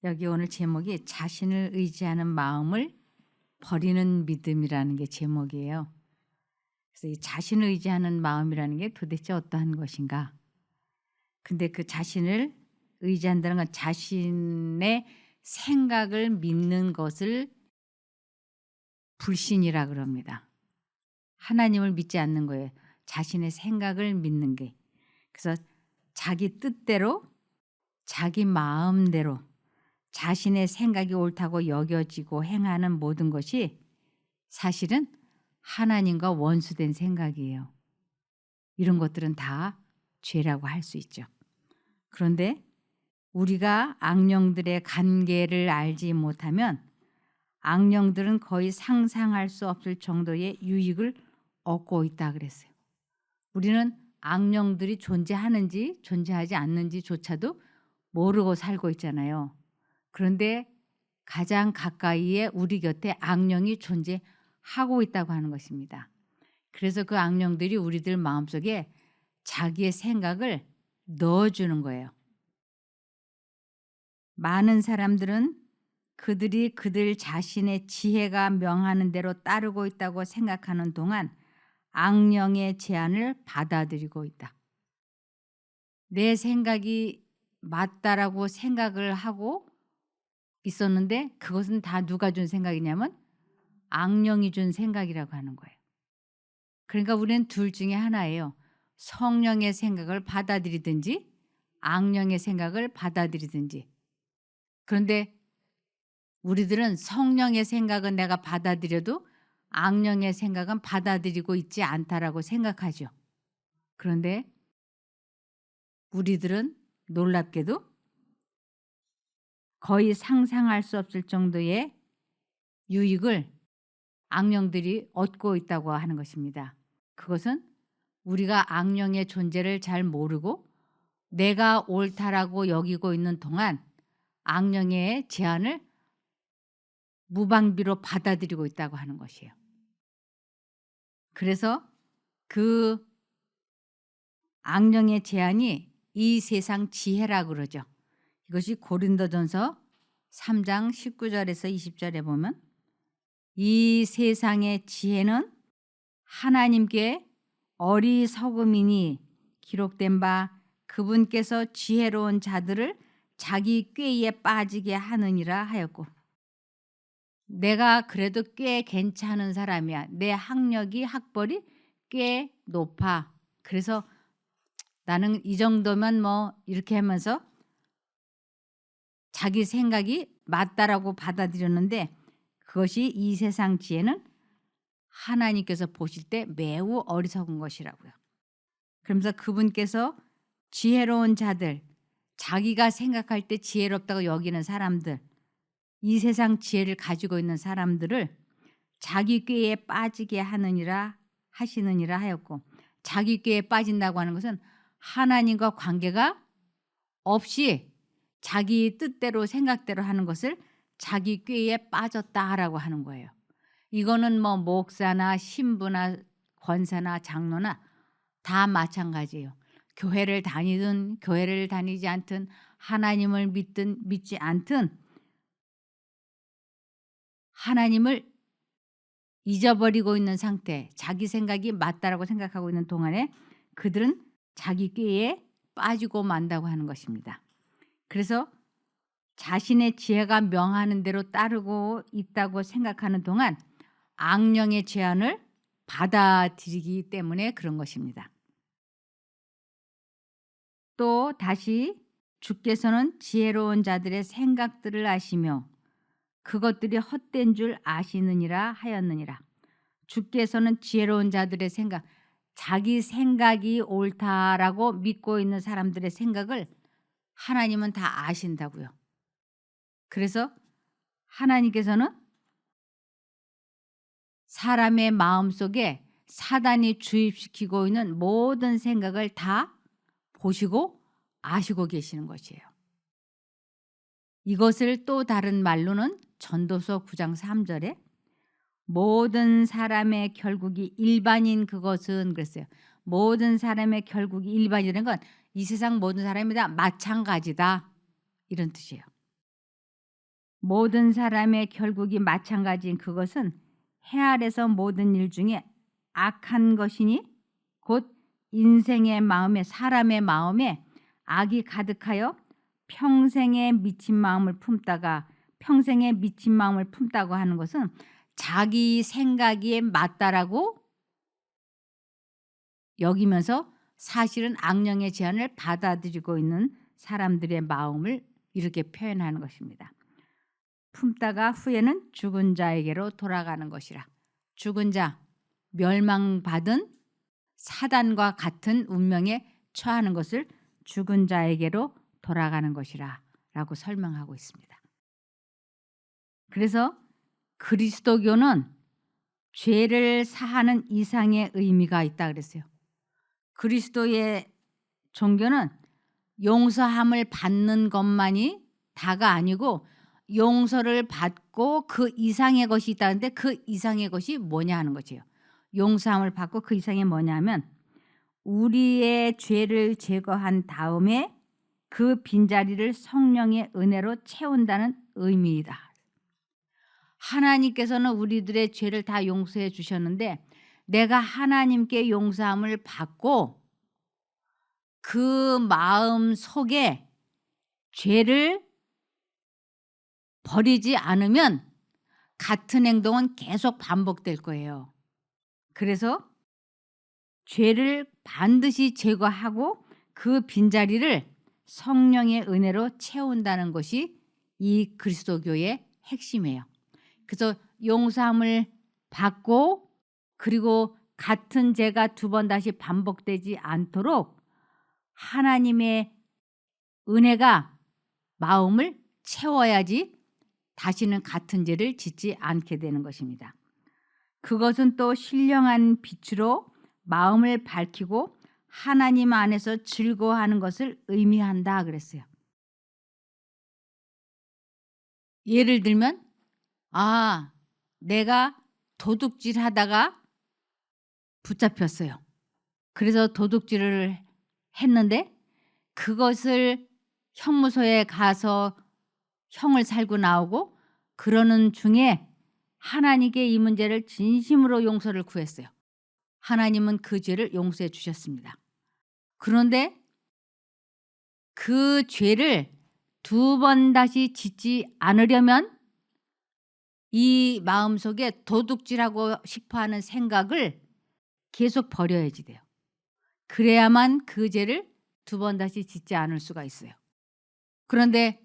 여기 오늘 제목이 자신을 의지하는 마음을 버리는 믿음이라는 게 제목이에요. 그래서 이 자신을 의지하는 마음이라는 게 도대체 어떠한 것인가? 근데 그 자신을 의지한다는 건 자신의 생각을 믿는 것을 불신이라 그럽니다. 하나님을 믿지 않는 거예요. 자신의 생각을 믿는 게. 그래서 자기 뜻대로 자기 마음대로 자신의 생각이 옳다고 여겨지고 행하는 모든 것이 사실은 하나님과 원수된 생각이에요. 이런 것들은 다 죄라고 할 수 있죠. 그런데 우리가 악령들의 관계를 알지 못하면 악령들은 거의 상상할 수 없을 정도의 유익을 얻고 있다 그랬어요. 우리는 악령들이 존재하는지 존재하지 않는지조차도 모르고 살고 있잖아요. 그런데 가장 가까이에 우리 곁에 악령이 존재하고 있다고 하는 것입니다. 그래서 그 악령들이 우리들 마음속에 자기의 생각을 넣어주는 거예요. 많은 사람들은 그들이 그들 자신의 지혜가 명하는 대로 따르고 있다고 생각하는 동안 악령의 제안을 받아들이고 있다. 내 생각이 맞다라고 생각을 하고 있었는데 그것은 다 누가 준 생각이냐면 악령이 준 생각이라고 하는 거예요. 그러니까 우리는 둘 중에 하나예요. 성령의 생각을 받아들이든지 악령의 생각을 받아들이든지. 그런데 우리들은 성령의 생각은 내가 받아들여도 악령의 생각은 받아들이고 있지 않다라고 생각하죠. 그런데 우리들은 놀랍게도 거의 상상할 수 없을 정도의 유익을 악령들이 얻고 있다고 하는 것입니다. 그것은 우리가 악령의 존재를 잘 모르고 내가 옳다라고 여기고 있는 동안 악령의 제안을 무방비로 받아들이고 있다고 하는 것이에요. 그래서 그 악령의 제안이 이 세상 지혜라 그러죠. 이것이 고린도전서 3장 19절에서 20절에 보면 이 세상의 지혜는 하나님께 어리석음이니 기록된 바 그분께서 지혜로운 자들을 자기 꾀에 빠지게 하느니라 하였고, 내가 그래도 꽤 괜찮은 사람이야. 내 학력이 학벌이 꽤 높아. 그래서 나는 이 정도면 뭐 이렇게 하면서 자기 생각이 맞다라고 받아들였는데 그것이 이 세상 지혜는 하나님께서 보실 때 매우 어리석은 것이라고요. 그러면서 그분께서 지혜로운 자들, 자기가 생각할 때 지혜롭다고 여기는 사람들, 이 세상 지혜를 가지고 있는 사람들을 자기 꾀에 빠지게 하시느니라 하였고, 자기 꾀에 빠진다고 하는 것은 하나님과 관계가 없이 자기 뜻대로 생각대로 하는 것을 자기 꾀에 빠졌다라고 하는 거예요. 이거는 뭐 목사나 신부나 권사나 장로나 다 마찬가지예요. 교회를 다니든 교회를 다니지 않든 하나님을 믿든 믿지 않든 하나님을 잊어버리고 있는 상태, 자기 생각이 맞다라고 생각하고 있는 동안에 그들은 자기 꾀에 빠지고 만다고 하는 것입니다. 그래서 자신의 지혜가 명하는 대로 따르고 있다고 생각하는 동안 악령의 제안을 받아들이기 때문에 그런 것입니다. 또 다시 주께서는 지혜로운 자들의 생각들을 아시며 그것들이 헛된 줄 아시느니라 하였느니라. 주께서는 지혜로운 자들의 생각, 자기 생각이 옳다라고 믿고 있는 사람들의 생각을 하나님은 다 아신다고요. 그래서 하나님께서는 사람의 마음속에 사단이 주입시키고 있는 모든 생각을 다 보시고 아시고 계시는 것이에요. 이것을 또 다른 말로는 전도서 9장 3절에 모든 사람의 결국이 일반인 그것은 그랬어요. 모든 사람의 결국이 일반이라는 건 이 세상 모든 사람이 다 마찬가지다 이런 뜻이에요. 모든 사람의 결국이 마찬가지인 그것은 해 아래서 모든 일 중에 악한 것이니 곧 인생의 마음에 사람의 마음에 악이 가득하여 평생의 미친 마음을 품다가 평생의 미친 마음을 품다고 하는 것은 자기 생각이 맞다라고 여기면서 사실은 악령의 제안을 받아들이고 있는 사람들의 마음을 이렇게 표현하는 것입니다. 품다가 후에는 죽은 자에게로 돌아가는 것이라. 죽은 자, 멸망받은 사단과 같은 운명에 처하는 것을 죽은 자에게로 돌아가는 것이라 라고 설명하고 있습니다. 그래서 그리스도교는 죄를 사하는 이상의 의미가 있다 그랬어요. 그리스도의 종교는 용서함을 받는 것만이 다가 아니고 용서를 받고 그 이상의 것이 있다는데 그 이상의 것이 뭐냐 하는 거지요. 용서함을 받고 그 이상이 뭐냐 하면 우리의 죄를 제거한 다음에 그 빈자리를 성령의 은혜로 채운다는 의미이다. 하나님께서는 우리들의 죄를 다 용서해 주셨는데 내가 하나님께 용서함을 받고 그 마음 속에 죄를 버리지 않으면 같은 행동은 계속 반복될 거예요. 그래서 죄를 반드시 제거하고 그 빈자리를 성령의 은혜로 채운다는 것이 이 그리스도교의 핵심이에요. 그래서 용서함을 받고 그리고 같은 죄가 두 번 다시 반복되지 않도록 하나님의 은혜가 마음을 채워야지 다시는 같은 죄를 짓지 않게 되는 것입니다. 그것은 또 신령한 빛으로 마음을 밝히고 하나님 안에서 즐거워하는 것을 의미한다 그랬어요. 예를 들면 내가 도둑질 하다가 붙잡혔어요. 그래서 도둑질을 했는데 그것을 형무소에 가서 형을 살고 나오고 그러는 중에 하나님께 이 문제를 진심으로 용서를 구했어요. 하나님은 그 죄를 용서해 주셨습니다. 그런데 그 죄를 두 번 다시 짓지 않으려면 이 마음속에 도둑질하고 싶어하는 생각을 계속 버려야지 돼요. 그래야만 그 죄를 두 번 다시 짓지 않을 수가 있어요. 그런데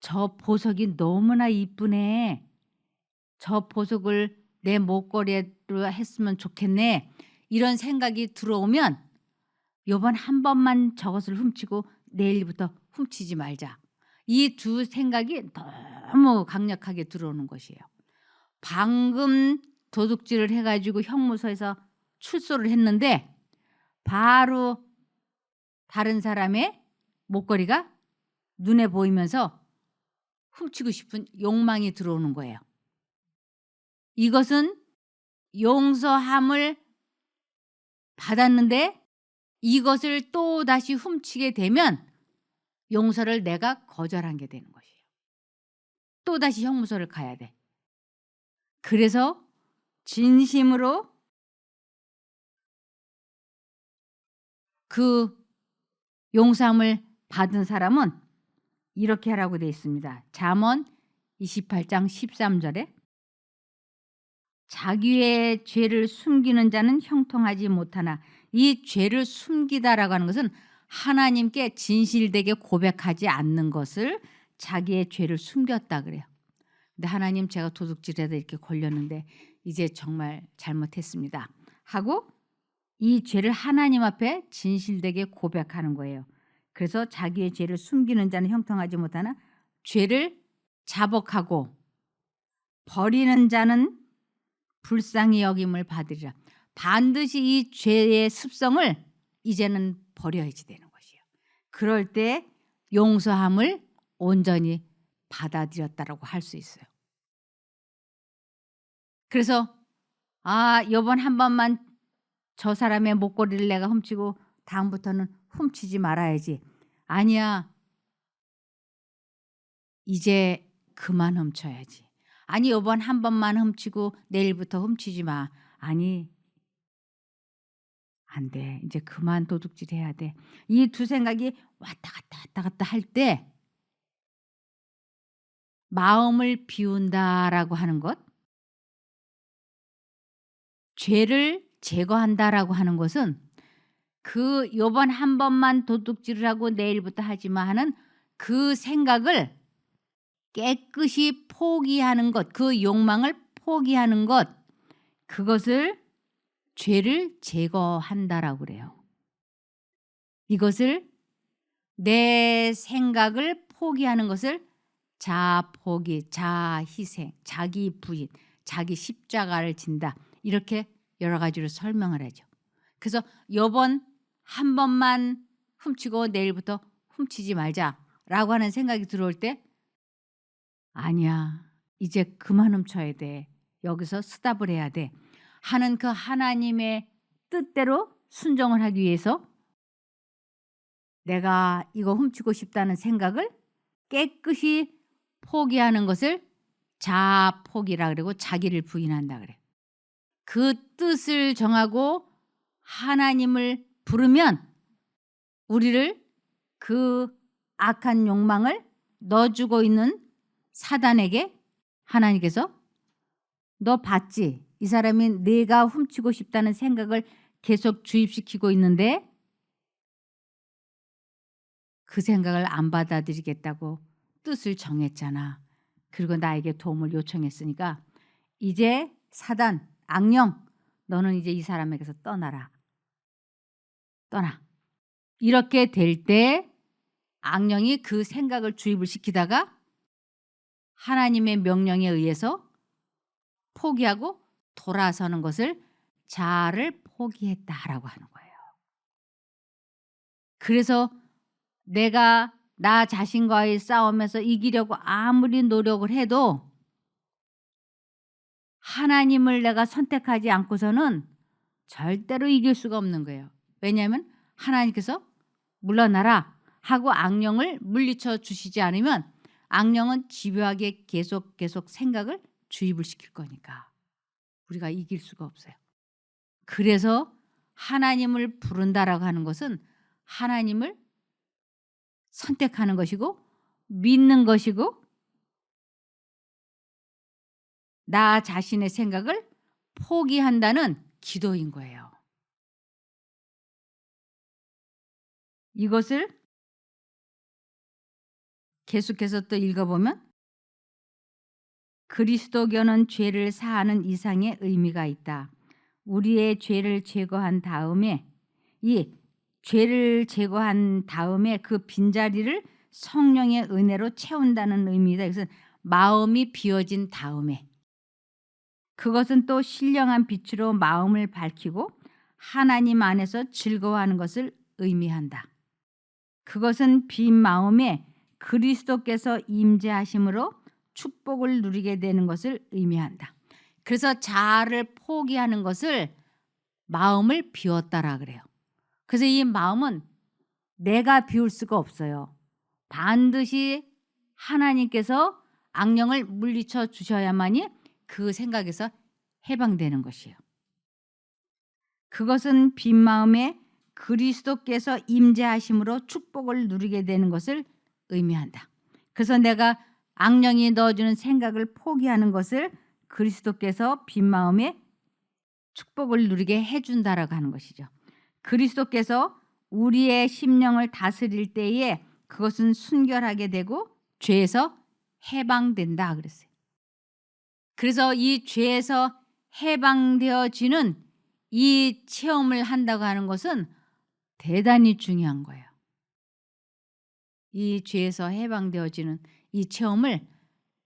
저 보석이 너무나 이쁘네. 저 보석을 내 목걸이로 했으면 좋겠네. 이런 생각이 들어오면 요번 한 번만 저것을 훔치고 내일부터 훔치지 말자. 이 두 생각이 너무 강력하게 들어오는 것이에요. 방금 도둑질을 해가지고 형무소에서 출소를 했는데 바로 다른 사람의 목걸이가 눈에 보이면서 훔치고 싶은 욕망이 들어오는 거예요. 이것은 용서함을 받았는데 이것을 또 다시 훔치게 되면 용서를 내가 거절한 게 되는 것이에요. 또 다시 형무소를 가야 돼. 그래서 진심으로 그 용서함을 받은 사람은 이렇게 하라고 되어 있습니다. 잠언 28장 13절에 자기의 죄를 숨기는 자는 형통하지 못하나 이 죄를 숨기다라고 하는 것은 하나님께 진실되게 고백하지 않는 것을 자기의 죄를 숨겼다 그래요. 근데 하나님 제가 도둑질에다 이렇게 걸렸는데 이제 정말 잘못했습니다 하고 이 죄를 하나님 앞에 진실되게 고백하는 거예요. 그래서 자기의 죄를 숨기는 자는 형통하지 못하나 죄를 자복하고 버리는 자는 불쌍히 여김을 받으리라. 반드시 이 죄의 습성을 이제는 버려야지 되는 것이에요. 그럴 때 용서함을 온전히 받아들였다라고 할 수 있어요. 그래서 이번 한 번만 저 사람의 목걸이를 내가 훔치고 다음부터는 훔치지 말아야지. 아니야. 이제 그만 훔쳐야지. 아니 요번 한 번만 훔치고 내일부터 훔치지 마. 아니 안 돼. 이제 그만 도둑질해야 돼. 이 두 생각이 왔다 갔다 왔다 갔다 할 때 마음을 비운다라고 하는 것, 죄를 제거한다라고 하는 것은 그 요번 한 번만 도둑질을 하고 내일부터 하지 마 하는 그 생각을 깨끗이 포기하는 것, 그 욕망을 포기하는 것, 그것을 죄를 제거한다라고 그래요. 이것을 내 생각을 포기하는 것을 자포기, 자희생, 자기 부인, 자기 십자가를 진다. 이렇게 여러 가지로 설명을 하죠. 그래서 요번 한 번만 훔치고 내일부터 훔치지 말자라고 하는 생각이 들어올 때 아니야. 이제 그만 훔쳐야 돼. 여기서 스탑을 해야 돼. 하는 그 하나님의 뜻대로 순종을 하기 위해서 내가 이거 훔치고 싶다는 생각을 깨끗이 포기하는 것을 자포기라 그러고 자기를 부인한다 그래. 그 뜻을 정하고 하나님을 부르면 우리를 그 악한 욕망을 넣어주고 있는 사단에게 하나님께서 너 봤지? 이 사람이 내가 훔치고 싶다는 생각을 계속 주입시키고 있는데 그 생각을 안 받아들이겠다고 뜻을 정했잖아. 그리고 나에게 도움을 요청했으니까 이제 사단, 악령, 너는 이제 이 사람에게서 떠나라. 떠나. 이렇게 될 때 악령이 그 생각을 주입을 시키다가 하나님의 명령에 의해서 포기하고 돌아서는 것을 자아를 포기했다라고 하는 거예요. 그래서 내가 나 자신과의 싸움에서 이기려고 아무리 노력을 해도 하나님을 내가 선택하지 않고서는 절대로 이길 수가 없는 거예요. 왜냐하면 하나님께서 물러나라 하고 악령을 물리쳐 주시지 않으면 악령은 집요하게 계속 생각을 주입을 시킬 거니까 우리가 이길 수가 없어요. 그래서 하나님을 부른다라고 하는 것은 하나님을 선택하는 것이고 믿는 것이고 나 자신의 생각을 포기한다는 기도인 거예요. 이것을 계속해서 또 읽어보면 그리스도교는 죄를 사하는 이상의 의미가 있다. 우리의 죄를 제거한 다음에 이 죄를 제거한 다음에 그 빈자리를 성령의 은혜로 채운다는 의미다. 그래서 마음이 비워진 다음에 그것은 또 신령한 빛으로 마음을 밝히고 하나님 안에서 즐거워하는 것을 의미한다. 그것은 빈 마음에 그리스도께서 임재하심으로 축복을 누리게 되는 것을 의미한다. 그래서 자아를 포기하는 것을 마음을 비웠다라 그래요. 그래서 이 마음은 내가 비울 수가 없어요. 반드시 하나님께서 악령을 물리쳐 주셔야만이 그 생각에서 해방되는 것이에요. 그것은 빈 마음에 그리스도께서 임재하심으로 축복을 누리게 되는 것을 의미한다. 그래서 내가 악령이 넣어주는 생각을 포기하는 것을 그리스도께서 빈 마음에 축복을 누리게 해준다라고 하는 것이죠. 그리스도께서 우리의 심령을 다스릴 때에 그것은 순결하게 되고 죄에서 해방된다 그랬어요. 그래서 이 죄에서 해방되어지는 이 체험을 한다고 하는 것은 대단히 중요한 거예요. 이 죄에서 해방되어지는 이 체험을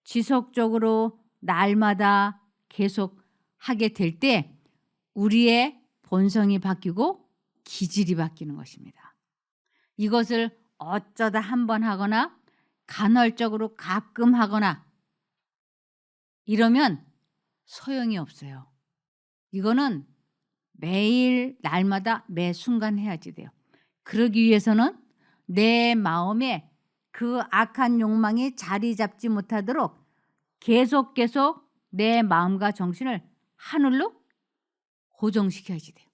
지속적으로 날마다 계속 하게 될 때 우리의 본성이 바뀌고 기질이 바뀌는 것입니다. 이것을 어쩌다 한 번 하거나 간헐적으로 가끔 하거나 이러면 소용이 없어요. 이거는 매일 날마다 매 순간 해야지 돼요. 그러기 위해서는 내 마음에 그 악한 욕망이 자리 잡지 못하도록 계속 내 마음과 정신을 하늘로 고정시켜야지 돼요.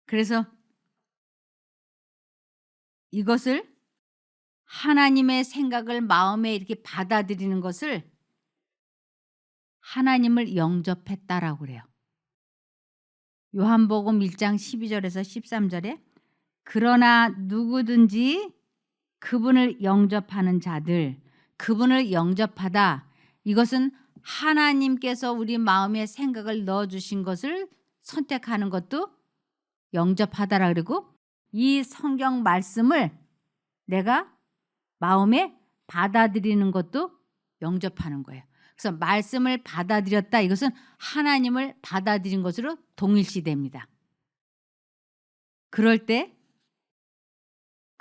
그래서 이것을 하나님의 생각을 마음에 이렇게 받아들이는 것을 하나님을 영접했다라고 그래요. 요한복음 1장 12절에서 13절에 그러나 누구든지 그분을 영접하는 자들, 그분을 영접하다. 이것은 하나님께서 우리 마음에 생각을 넣어주신 것을 선택하는 것도 영접하다라 그러고, 이 성경 말씀을 내가 마음에 받아들이는 것도 영접하는 거예요. 그래서 말씀을 받아들였다. 이것은 하나님을 받아들인 것으로 동일시됩니다. 그럴 때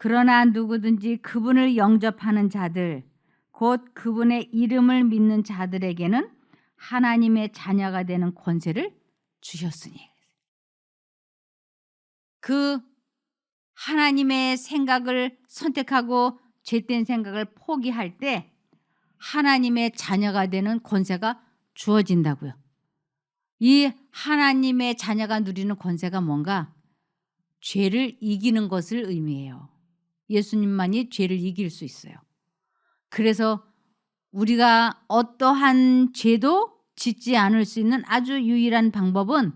그러나 누구든지 그분을 영접하는 자들, 곧 그분의 이름을 믿는 자들에게는 하나님의 자녀가 되는 권세를 주셨으니. 그 하나님의 생각을 선택하고 죄된 생각을 포기할 때 하나님의 자녀가 되는 권세가 주어진다고요. 이 하나님의 자녀가 누리는 권세가 뭔가? 죄를 이기는 것을 의미해요. 예수님만이 죄를 이길 수 있어요. 그래서 우리가 어떠한 죄도 짓지 않을 수 있는 아주 유일한 방법은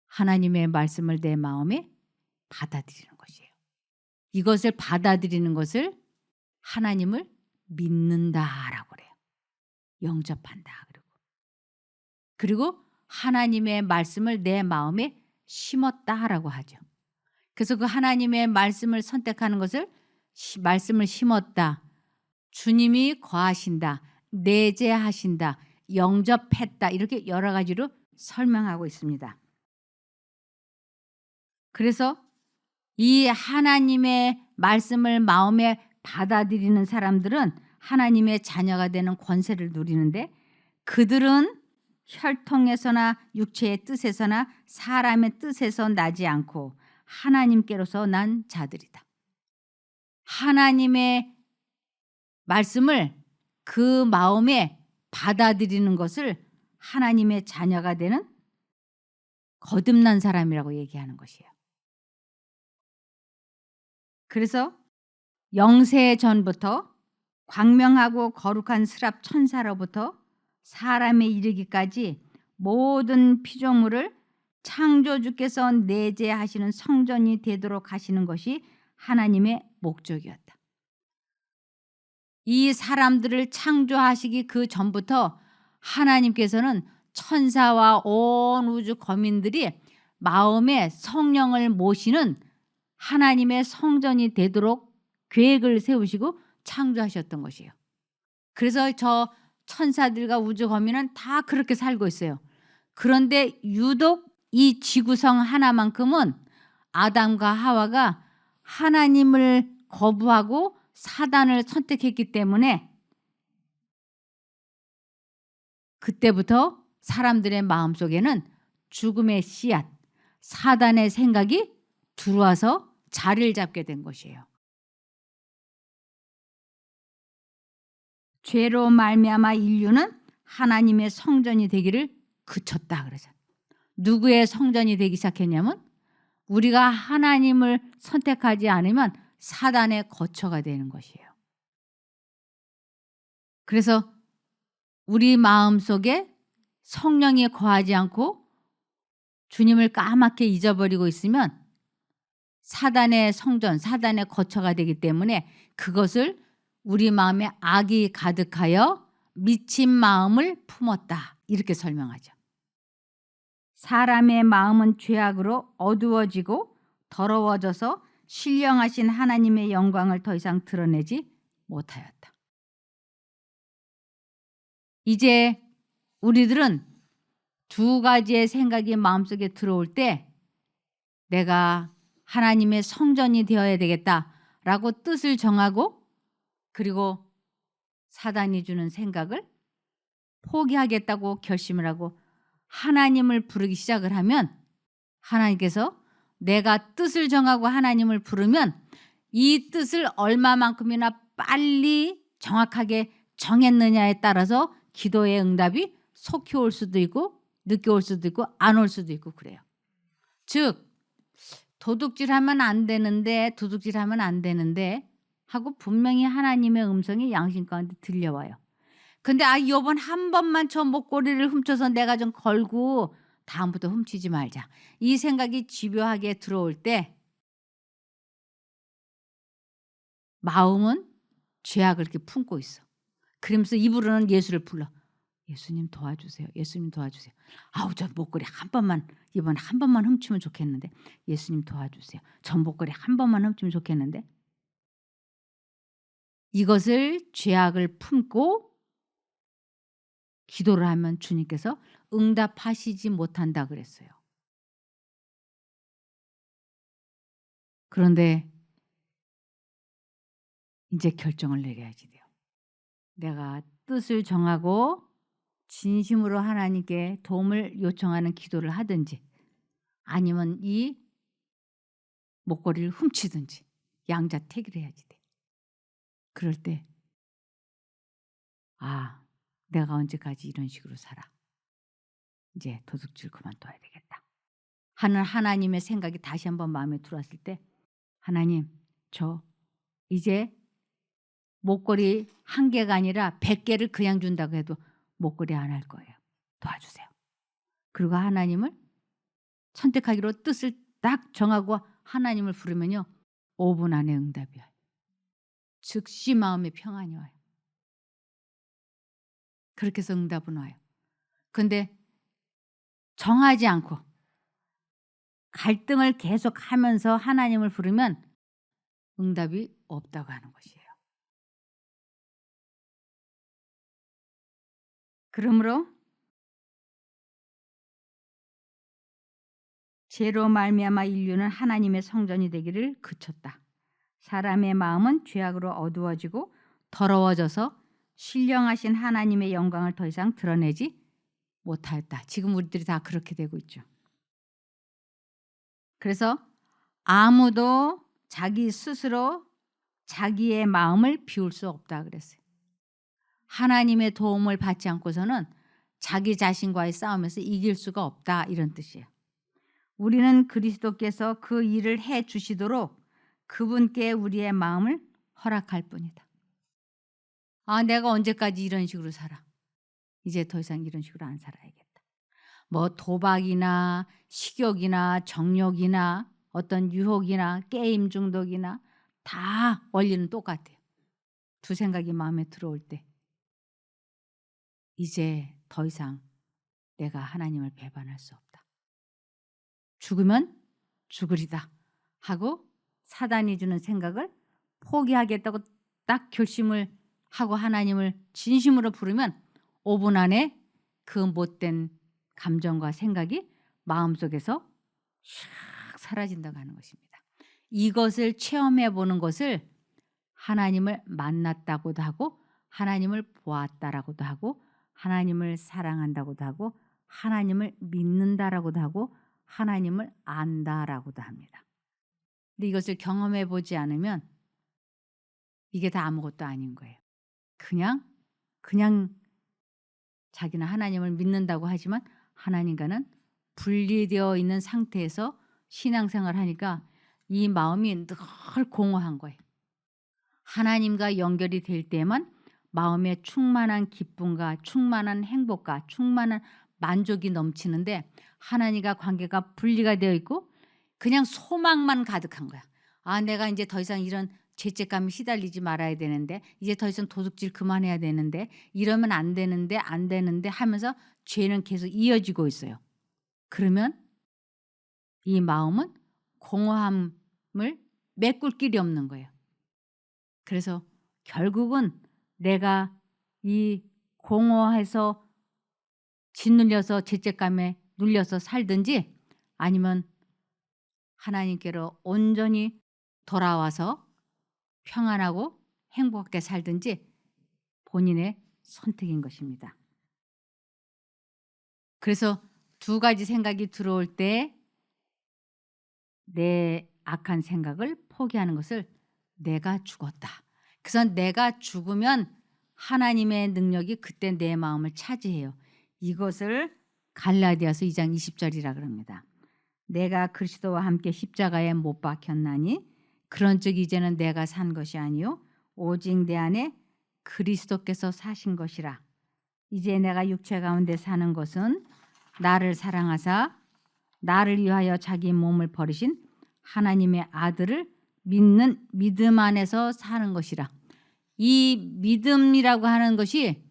하나님의 말씀을 내 마음에 받아들이는 것이에요. 이것을 받아들이는 것을 하나님을 믿는다라고 그래요. 영접한다. 그리고 하나님의 말씀을 내 마음에 심었다라고 하죠. 그래서 그 하나님의 말씀을 선택하는 것을 말씀을 심었다. 주님이 거하신다. 내재하신다. 영접했다. 이렇게 여러 가지로 설명하고 있습니다. 그래서 이 하나님의 말씀을 마음에 받아들이는 사람들은 하나님의 자녀가 되는 권세를 누리는데, 그들은 혈통에서나 육체의 뜻에서나 사람의 뜻에서 나지 않고 하나님께로서 난 자들이다. 하나님의 말씀을 그 마음에 받아들이는 것을 하나님의 자녀가 되는 거듭난 사람이라고 얘기하는 것이에요. 그래서 영세 전부터 광명하고 거룩한 스랍 천사로부터 사람에 이르기까지 모든 피조물을 창조주께서 내재하시는 성전이 되도록 하시는 것이 하나님의 목적이었다. 이 사람들을 창조하시기 그 전부터 하나님께서는 천사와 온 우주 거민들이 마음에 성령을 모시는 하나님의 성전이 되도록 계획을 세우시고 창조하셨던 것이에요. 그래서 저 천사들과 우주 거민은 다 그렇게 살고 있어요. 그런데 유독 이 지구성 하나만큼은 아담과 하와가 하나님을 거부하고 사단을 선택했기 때문에 그때부터 사람들의 마음속에는 죽음의 씨앗, 사단의 생각이 들어와서 자리를 잡게 된 것이에요. 죄로 말미암아 인류는 하나님의 성전이 되기를 그쳤다 그러죠. 누구의 성전이 되기 시작했냐면 우리가 하나님을 선택하지 않으면 사단의 거처가 되는 것이에요. 그래서 우리 마음속에 성령이 거하지 않고 주님을 까맣게 잊어버리고 있으면 사단의 성전, 사단의 거처가 되기 때문에 그것을 우리 마음에 악이 가득하여 미친 마음을 품었다. 이렇게 설명하죠. 사람의 마음은 죄악으로 어두워지고 더러워져서 신령하신 하나님의 영광을 더 이상 드러내지 못하였다. 이제 우리들은 두 가지의 생각이 마음속에 들어올 때 내가 하나님의 성전이 되어야 되겠다라고 뜻을 정하고, 그리고 사단이 주는 생각을 포기하겠다고 결심을 하고 하나님을 부르기 시작을 하면, 하나님께서 내가 뜻을 정하고 하나님을 부르면 이 뜻을 얼마만큼이나 빨리 정확하게 정했느냐에 따라서 기도의 응답이 속히 올 수도 있고 늦게 올 수도 있고 안 올 수도 있고 그래요. 즉 도둑질하면 안 되는데 도둑질하면 안 되는데 하고 분명히 하나님의 음성이 양심 가운데 들려와요. 근데 요번 한 번만 저 목걸이를 훔쳐서 내가 좀 걸고 다음부터 훔치지 말자. 이 생각이 집요하게 들어올 때 마음은 죄악을 이렇게 품고 있어. 그러면서 입으로는 예수를 불러. 예수님 도와주세요. 예수님 도와주세요. 아우 저 목걸이 한 번만 이번에 한 번만 훔치면 좋겠는데 예수님 도와주세요. 저 목걸이 한 번만 훔치면 좋겠는데 이것을 죄악을 품고 기도를 하면 주님께서 응답하시지 못한다 그랬어요. 그런데 이제 결정을 내려야지 돼요. 내가 뜻을 정하고 진심으로 하나님께 도움을 요청하는 기도를 하든지 아니면 이 목걸이를 훔치든지 양자택일을 해야지 돼. 그럴 때 내가 언제까지 이런 식으로 살아. 이제 도둑질 그만둬야 되겠다. 하는 하나님의 생각이 다시 한번 마음에 들어왔을 때 하나님 저 이제 목걸이 1개가 아니라 100개를 그냥 준다고 해도 목걸이 안 할 거예요. 도와주세요. 그리고 하나님을 선택하기로 뜻을 딱 정하고 하나님을 부르면요. 5분 안에 응답이 와요. 즉시 마음의 평안이 와요. 그렇게 해서 응답은 와요. 근데 정하지 않고 갈등을 계속하면서 하나님을 부르면 응답이 없다고 하는 것이에요. 그러므로 죄로 말미암아 인류는 하나님의 성전이 되기를 그쳤다. 사람의 마음은 죄악으로 어두워지고 더러워져서 신령하신 하나님의 영광을 더 이상 드러내지 못하였다. 지금 우리들이 다 그렇게 되고 있죠. 그래서 아무도 자기 스스로 자기의 마음을 비울 수 없다 그랬어요. 하나님의 도움을 받지 않고서는 자기 자신과의 싸움에서 이길 수가 없다 이런 뜻이에요. 우리는 그리스도께서 그 일을 해 주시도록 그분께 우리의 마음을 허락할 뿐이다. 내가 언제까지 이런 식으로 살아. 이제 더 이상 이런 식으로 안 살아야겠다. 뭐 도박이나 식욕이나 정욕이나 어떤 유혹이나 게임 중독이나 다 원리는 똑같아요. 두 생각이 마음에 들어올 때 이제 더 이상 내가 하나님을 배반할 수 없다. 죽으면 죽으리다 하고 사단이 주는 생각을 포기하겠다고 딱 결심을 하고 하나님을 진심으로 부르면 5분 안에 그 못된 감정과 생각이 마음속에서 샥 사라진다고 하는 것입니다. 이것을 체험해 보는 것을 하나님을 만났다고도 하고 하나님을 보았다라고도 하고 하나님을 사랑한다고도 하고 하나님을 믿는다라고도 하고 하나님을 안다라고도 합니다. 근데 이것을 경험해 보지 않으면 이게 다 아무것도 아닌 거예요. 그냥 자기는 하나님을 믿는다고 하지만 하나님과는 분리되어 있는 상태에서 신앙생활을 하니까 이 마음이 늘 공허한 거예요. 하나님과 연결이 될 때만 마음에 충만한 기쁨과 충만한 행복과 충만한 만족이 넘치는데 하나님과 관계가 분리가 되어 있고 그냥 소망만 가득한 거야. 내가 이제 더 이상 이런 죄책감에 시달리지 말아야 되는데 이제 더 이상 도둑질 그만해야 되는데 이러면 안 되는데 하면서 죄는 계속 이어지고 있어요. 그러면 이 마음은 공허함을 메꿀 길이 없는 거예요. 그래서 결국은 내가 이 공허해서 짓눌려서 죄책감에 눌려서 살든지 아니면 하나님께로 온전히 돌아와서 평안하고 행복하게 살든지 본인의 선택인 것입니다. 그래서 두 가지 생각이 들어올 때 내 악한 생각을 포기하는 것을 내가 죽었다. 그래서 내가 죽으면 하나님의 능력이 그때 내 마음을 차지해요. 이것을 갈라디아서 2장 20절이라 그럽니다. 내가 그리스도와 함께 십자가에 못 박혔나니 그런즉 이제는 내가 산 것이 아니요 오직 내 안에 그리스도께서 사신 것이라. 이제 내가 육체 가운데 사는 것은 나를 사랑하사 나를 위하여 자기 몸을 버리신 하나님의 아들을 믿는 믿음 안에서 사는 것이라. 이 믿음이라고 하는 것이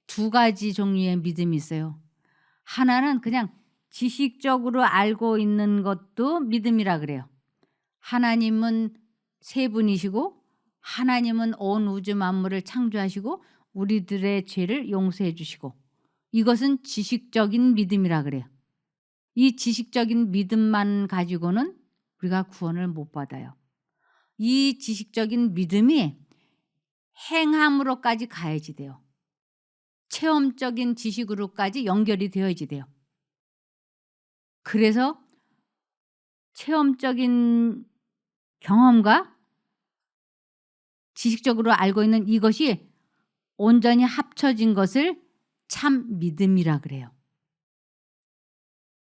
두 가지 종류의 믿음이 있어요. 하나는 그냥 지식적으로 알고 있는 것도 믿음이라 그래요. 하나님은 세 분이시고 하나님은 온 우주 만물을 창조하시고 우리들의 죄를 용서해 주시고, 이것은 지식적인 믿음이라 그래요. 이 지식적인 믿음만 가지고는 우리가 구원을 못 받아요. 이 지식적인 믿음이 행함으로까지 가야지 돼요. 체험적인 지식으로까지 연결이 되어야지 돼요. 그래서 체험적인 경험과 지식적으로 알고 있는 이것이 온전히 합쳐진 것을 참 믿음이라 그래요.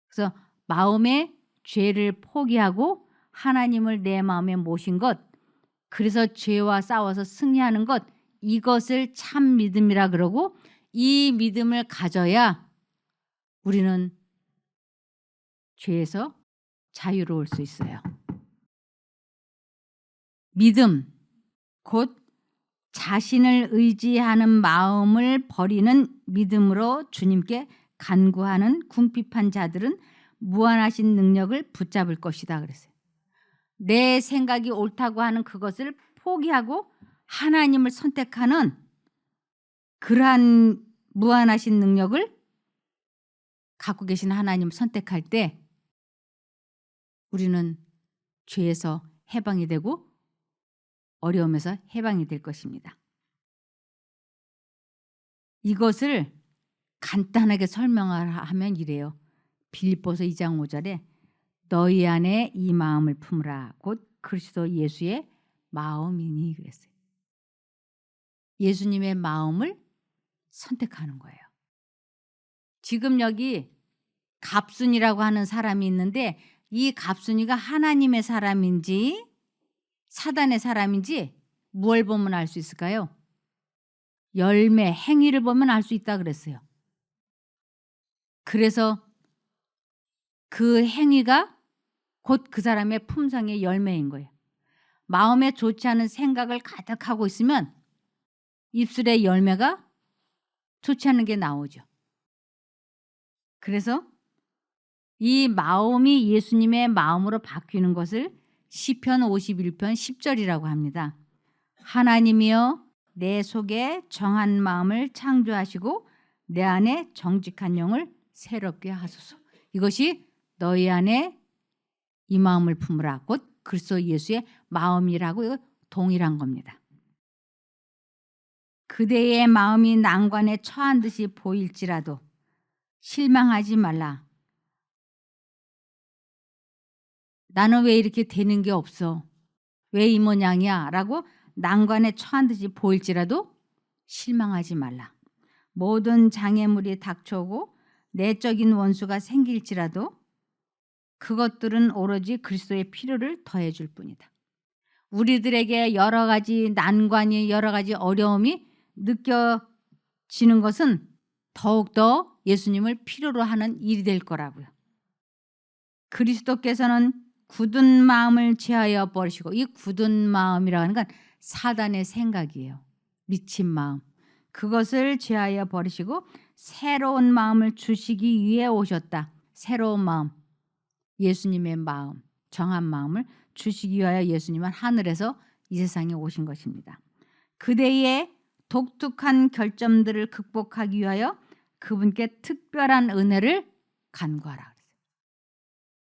그래서 마음의 죄를 포기하고 하나님을 내 마음에 모신 것, 그래서 죄와 싸워서 승리하는 것, 이것을 참 믿음이라 그러고, 이 믿음을 가져야 우리는 죄에서 자유로울 수 있어요. 믿음, 곧 자신을 의지하는 마음을 버리는 믿음으로 주님께 간구하는 궁핍한 자들은 무한하신 능력을 붙잡을 것이다 그랬어요. 내 생각이 옳다고 하는 그것을 포기하고 하나님을 선택하는 그러한 무한하신 능력을 갖고 계신 하나님을 선택할 때 우리는 죄에서 해방이 되고 어려움에서 해방이 될 것입니다. 이것을 간단하게 설명하면 이래요. 빌립보서 2장 5절에 너희 안에 이 마음을 품으라 곧 그리스도 예수의 마음이니 그랬어요. 예수님의 마음을 선택하는 거예요. 지금 여기 갑순이라고 하는 사람이 있는데 이 갑순이가 하나님의 사람인지 사단의 사람인지 뭘 보면 알 수 있을까요? 열매, 행위를 보면 알 수 있다 그랬어요. 그래서 그 행위가 곧 그 사람의 품성의 열매인 거예요. 마음에 좋지 않은 생각을 가득하고 있으면 입술의 열매가 좋지 않은 게 나오죠. 그래서 이 마음이 예수님의 마음으로 바뀌는 것을 시편 51편 10절이라고 합니다. 하나님이여 내 속에 정한 마음을 창조하시고 내 안에 정직한 영을 새롭게 하소서. 이것이 너희 안에 이 마음을 품으라 곧 그리스도 예수의 마음이라고 동일한 겁니다. 그대의 마음이 난관에 처한 듯이 보일지라도 실망하지 말라. 나는 왜 이렇게 되는 게 없어? 왜 이 모양이야? 라고 난관에 처한 듯이 보일지라도 실망하지 말라. 모든 장애물이 닥쳐오고 내적인 원수가 생길지라도 그것들은 오로지 그리스도의 필요를 더해줄 뿐이다. 우리들에게 여러 가지 난관이 여러 가지 어려움이 느껴지는 것은 더욱더 예수님을 필요로 하는 일이 될 거라고요. 그리스도께서는 굳은 마음을 제하여 버리시고, 이 굳은 마음이라고 하는 건 사단의 생각이에요. 미친 마음. 그것을 제하여 버리시고 새로운 마음을 주시기 위해 오셨다. 새로운 마음, 예수님의 마음, 정한 마음을 주시기 위하여 예수님은 하늘에서 이 세상에 오신 것입니다. 그대의 독특한 결점들을 극복하기 위하여 그분께 특별한 은혜를 간구하라.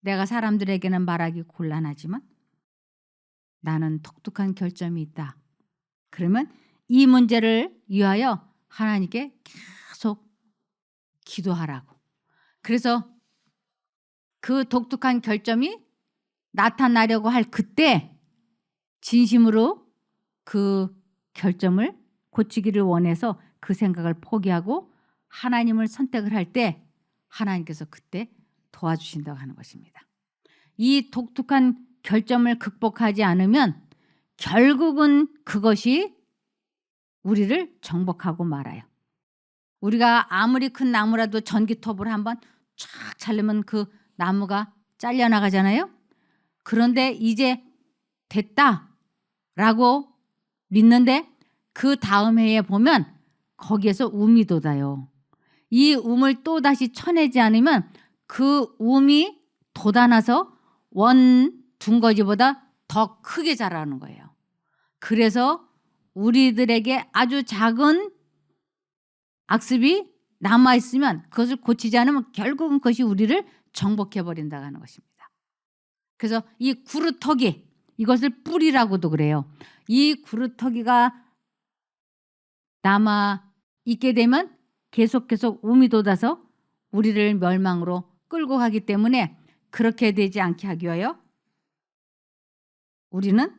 내가 사람들에게는 말하기 곤란하지만 나는 독특한 결점이 있다. 그러면 이 문제를 위하여 하나님께 계속 기도하라고. 그래서 그 독특한 결점이 나타나려고 할 그때 진심으로 그 결점을 고치기를 원해서 그 생각을 포기하고 하나님을 선택을 할 때 하나님께서 그때 도와주신다고 하는 것입니다. 이 독특한 결점을 극복하지 않으면 결국은 그것이 우리를 정복하고 말아요. 우리가 아무리 큰 나무라도 전기톱을 한번 쫙 자르면 그 나무가 잘려나가잖아요. 그런데 이제 됐다라고 믿는데 그 다음 해에 보면 거기에서 움이 돋아요. 이 움을 또다시 쳐내지 않으면 그 움이 돋아나서 원 둔거지보다 더 크게 자라는 거예요. 그래서 우리들에게 아주 작은 악습이 남아있으면 그것을 고치지 않으면 결국은 그것이 우리를 정복해버린다고 하는 것입니다. 그래서 이 구루터기, 이것을 뿌리라고도 그래요. 이 구루터기가 남아있게 되면 계속 움이 돋아서 우리를 멸망으로 끌고 가기 때문에 그렇게 되지 않게 하기 위하여 우리는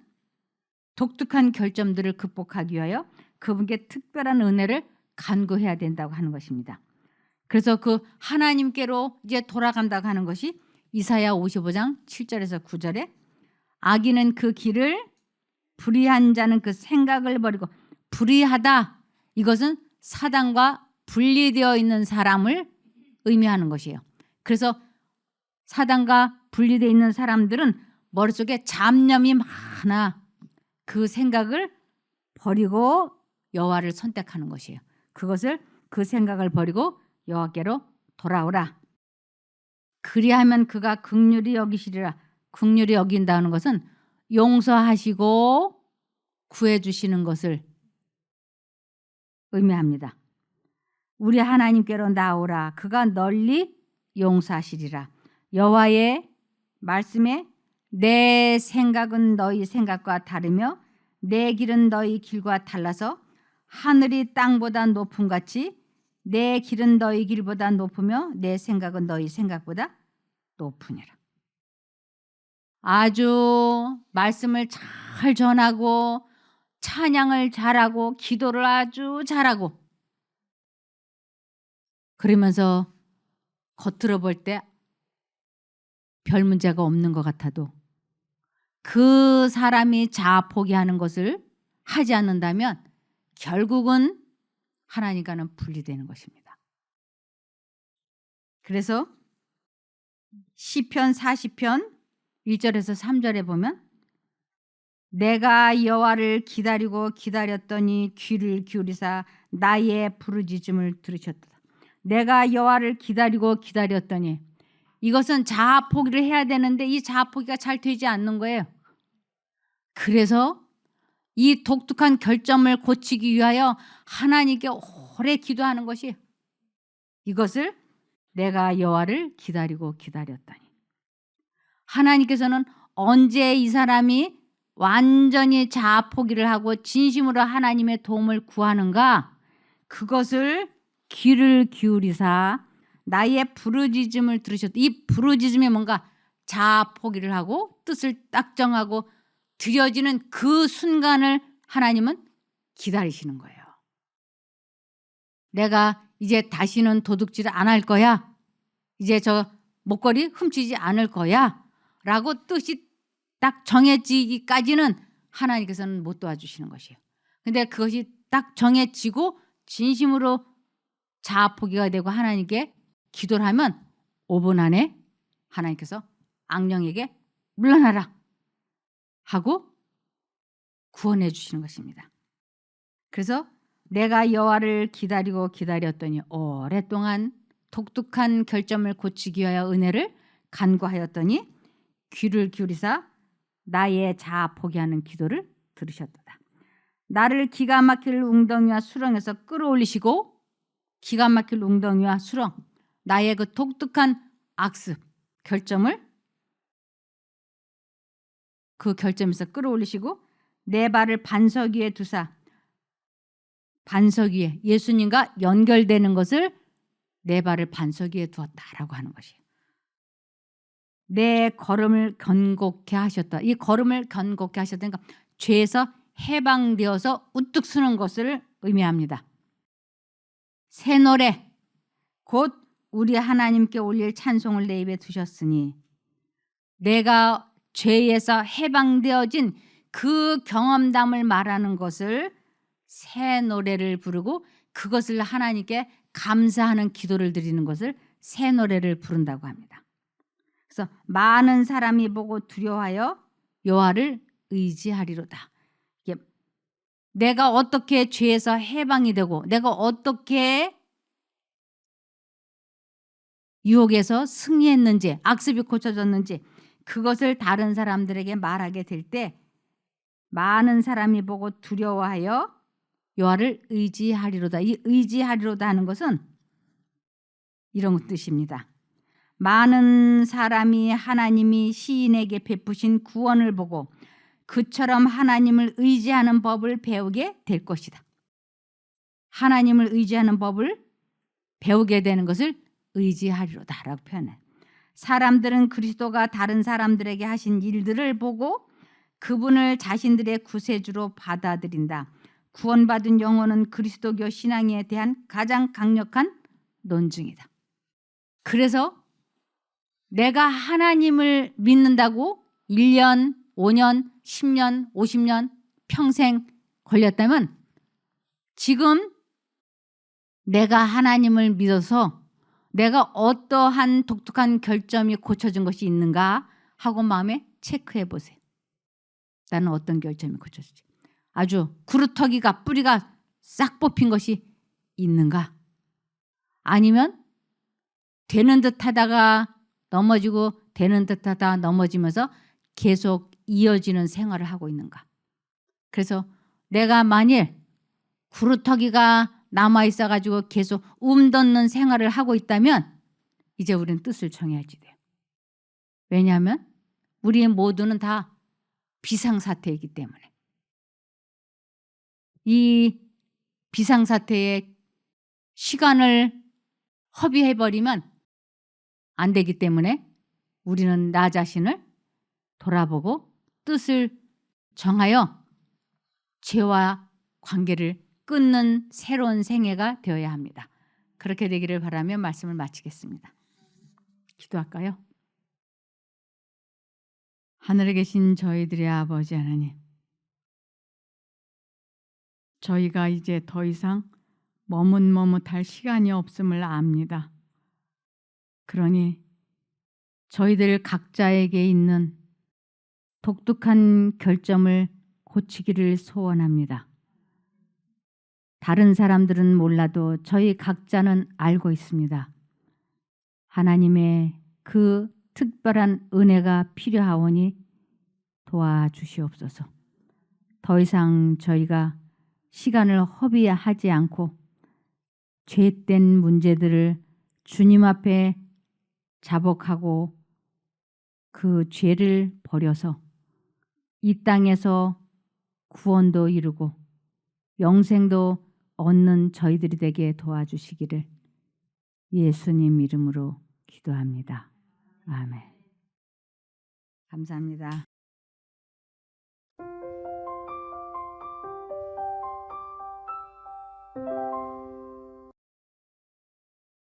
독특한 결점들을 극복하기 위하여 그분께 특별한 은혜를 간구해야 된다고 하는 것입니다. 그래서 그 하나님께로 이제 돌아간다고 하는 것이 이사야 55장 7절에서 9절에 악인은 그 길을 불의한 자는 그 생각을 버리고 불의하다 이것은 사단과 분리되어 있는 사람을 의미하는 것이에요. 그래서 사단과 분리되어 있는 사람들은 머릿속에 잡념이 많아 그 생각을 버리고 여호와를 선택하는 것이에요. 그 생각을 버리고 여호와께로 돌아오라. 그리하면 그가 긍휼히 여기시리라. 긍휼히 여긴다는 것은 용서하시고 구해주시는 것을 의미합니다. 우리 하나님께로 나오라. 그가 널리 용서하시리라. 여호와의 말씀에 내 생각은 너희 생각과 다르며 내 길은 너희 길과 달라서 하늘이 땅보다 높음같이 내 길은 너희 길보다 높으며 내 생각은 너희 생각보다 높으니라. 아주 말씀을 잘 전하고 찬양을 잘하고 기도를 아주 잘하고 그러면서 겉으로 볼 때 별 문제가 없는 것 같아도 그 사람이 자아 포기하는 것을 하지 않는다면 결국은 하나님과는 분리되는 것입니다. 그래서 시편 40편 1절에서 3절에 보면 내가 여호와를 기다리고 기다렸더니 귀를 기울이사 나의 부르짖음을 들으셨다. 내가 여호와를 기다리고 기다렸더니 이것은 자아 포기를 해야 되는데 이 자아 포기가 잘 되지 않는 거예요. 그래서 이 독특한 결점을 고치기 위하여 하나님께 오래 기도하는 것이 이것을 내가 여호와를 기다리고 기다렸더니 하나님께서는 언제 이 사람이 완전히 자아 포기를 하고 진심으로 하나님의 도움을 구하는가 그것을 귀를 기울이사 나의 부르짖음을 들으셨다. 이 부르짖음이 뭔가 자아 포기를 하고 뜻을 딱 정하고 드려지는 그 순간을 하나님은 기다리시는 거예요. 내가 이제 다시는 도둑질을 안 할 거야. 이제 저 목걸이 훔치지 않을 거야. 라고 뜻이 딱 정해지기까지는 하나님께서는 못 도와주시는 것이에요. 근데 그것이 딱 정해지고 진심으로 자아 포기가 되고 하나님께 기도를 하면 5분 안에 하나님께서 악령에게 물러나라 하고 구원해 주시는 것입니다. 그래서 내가 여호와를 기다리고 기다렸더니 오랫동안 독특한 결점을 고치기 위하여 은혜를 간구하였더니 귀를 기울이사 나의 자아 포기하는 기도를 들으셨도다. 나를 기가 막힐 웅덩이와 수렁에서 끌어올리시고 기가 막힐 웅덩이와 수렁 나의 그 독특한 악습 결점을 그 결점에서 끌어올리시고 내 발을 반석 위에 두사 반석 위에 예수님과 연결되는 것을 내 발을 반석 위에 두었다라고 하는 것이에요. 내 걸음을 견고케 하셨다. 이 걸음을 견고케 하셨다니까 죄에서 해방되어서 우뚝 서는 것을 의미합니다. 새 노래 곧 우리 하나님께 올릴 찬송을 내 입에 두셨으니 내가 죄에서 해방되어진 그 경험담을 말하는 것을 새 노래를 부르고 그것을 하나님께 감사하는 기도를 드리는 것을 새 노래를 부른다고 합니다. 그래서 많은 사람이 보고 두려워하여 여호와를 의지하리로다. 내가 어떻게 죄에서 해방이 되고 내가 어떻게 유혹에서 승리했는지 악습이 고쳐졌는지 그것을 다른 사람들에게 말하게 될 때 많은 사람이 보고 두려워하여 여호와를 의지하리로다. 이 의지하리로다 하는 것은 이런 뜻입니다. 많은 사람이 하나님이 시인에게 베푸신 구원을 보고 그처럼 하나님을 의지하는 법을 배우게 될 것이다. 하나님을 의지하는 법을 배우게 되는 것을 의지하리로다 라고 표현해. 사람들은 그리스도가 다른 사람들에게 하신 일들을 보고 그분을 자신들의 구세주로 받아들인다. 구원받은 영혼은 그리스도교 신앙에 대한 가장 강력한 논증이다. 그래서 내가 하나님을 믿는다고 1년, 5년, 10년, 50년, 평생 걸렸다면 지금 내가 하나님을 믿어서 내가 어떠한 독특한 결점이 고쳐진 것이 있는가 하고 마음에 체크해 보세요. 나는 어떤 결점이 고쳐졌지? 아주 구루터기가 뿌리가 싹 뽑힌 것이 있는가? 아니면 되는 듯 하다가 넘어지고 되는 듯 하다가 넘어지면서 계속 이어지는 생활을 하고 있는가? 그래서 내가 만일 구루터기가 남아있어 가지고 계속 돋는 생활을 하고 있다면 이제 우리는 뜻을 정해야지 돼요. 왜냐하면 우리 모두는 다 비상사태이기 때문에 이 비상사태에 시간을 허비해버리면 안 되기 때문에 우리는 나 자신을 돌아보고 뜻을 정하여 죄와 관계를 끊는 새로운 생애가 되어야 합니다. 그렇게 되기를 바라며 말씀을 마치겠습니다. 기도할까요? 하늘에 계신 저희들의 아버지 하나님, 저희가 이제 더 이상 머뭇머뭇할 시간이 없음을 압니다. 그러니 저희들 각자에게 있는 독특한 결점을 고치기를 소원합니다. 다른 사람들은 몰라도 저희 각자는 알고 있습니다. 하나님의 그 특별한 은혜가 필요하오니 도와주시옵소서. 더 이상 저희가 시간을 허비하지 않고 죄된 문제들을 주님 앞에 자복하고 그 죄를 버려서 이 땅에서 구원도 이루고 영생도 얻는 저희들이 되게 도와주시기를 예수님 이름으로 기도합니다. 아멘. 감사합니다.